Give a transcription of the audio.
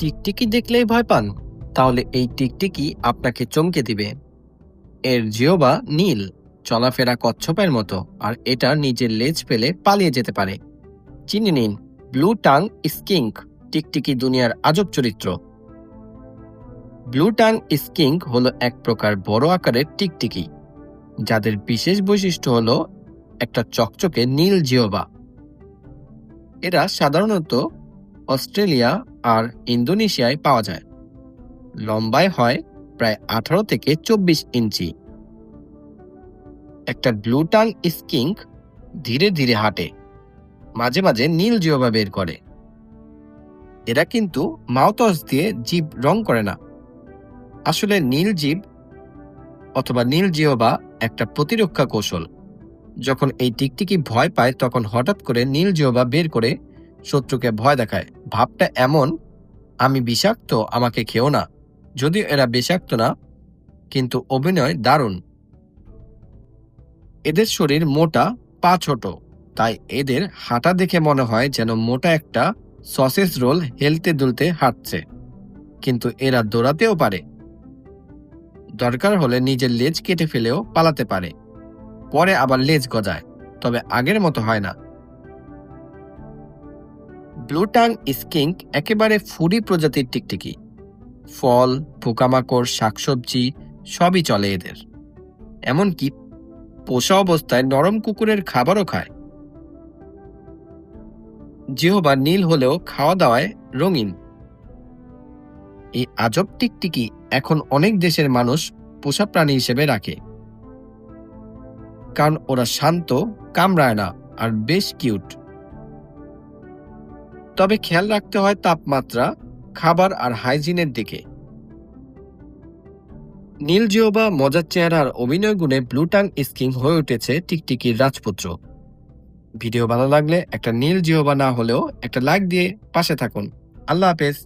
টিকটিকি দেখলেই ভয় পান? তাহলে এই টিকটিকি আপনাকে চমকে দিবে। এর জিহ্বা নীল, চলাফেরা কচ্ছপের মতো, আর এটা নিজের লেজ ফেলে পালিয়ে যেতে পারে। চিনে নিন ব্লু টাং স্কিঙ্ক, টিকটিকি দুনিয়ার আজব চরিত্র। ব্লু টাং স্কিঙ্ক হলো এক প্রকার বড় আকারের টিকটিকি, যাদের বিশেষ বৈশিষ্ট্য হলো একটা চকচকে নীল জিহ্বা। এরা সাধারণত অস্ট্রেলিয়া আর ইন্দোনেশিয়ায় পাওয়া যায়। লম্বায় হয় প্রায় 18 থেকে 24 ইঞ্চি। একটা ব্লু টাং স্কিঙ্ক ধীরে ধীরে হাঁটে, মাঝে মাঝে নীল জিহ্বা বের করে। এরা কিন্তু মাউথওয়াশ দিয়ে জিভ রং করে না। আসলে নীল জিভ অথবা নীল জিহ্বা একটা প্রতিরক্ষা কৌশল। যখন এই টিকটিকি ভয় পায় তখন হঠাৎ করে নীল জিহ্বা বের করে শত্রুকে ভয় দেখায়। ভাবটা এমন, আমি বিষাক্ত, আমাকে খেও না। যদিও এরা বিষাক্ত না, কিন্তু অভিনয় দারুণ। এদের শরীর মোটা, পা ছোট, তাই এদের হাঁটা দেখে মনে হয় যেন মোটা একটা সসেজ রোল হেলতে দুলতে হাঁটছে। কিন্তু এরা দৌড়াতেও পারে। দরকার হলে নিজের লেজ কেটে ফেলেও পালাতে পারে। পরে আবার লেজ গজায়, তবে আগের মতো হয় না। ব্লু টাং স্কিঙ্ক একেবারে ফুডি প্রজাতির টিকটিকি। ফল, পোকামাকড়, শাকসবজি সবই চলে এদের। এমনকি পোষা অবস্থায় নরম কুকুরের খাবারও খায়। জিহ্বা নীল হলেও খাওয়া দাওয়ায় রঙিন। এই আজব টিকটিকি এখন অনেক দেশের মানুষ পোষা প্রাণী হিসেবে রাখে, কারণ ওরা শান্ত, কামড়ায় না, আর বেশ কিউট। তবে খেয়াল রাখতে হয় তাপমাত্রা, খাবার আর হাইজিনের দিকে। নীল জিহ্বা, মজার চেহারা আর অভিনয় গুণে ব্লু টাং স্কিঙ্ক হয়ে উঠেছে টিকটিকির রাজপুত্র। ভিডিও ভালো লাগলে একটা নীল জিহ্বা না হলেও একটা লাইক দিয়ে পাশে থাকুন। আল্লাহ হাফেজ।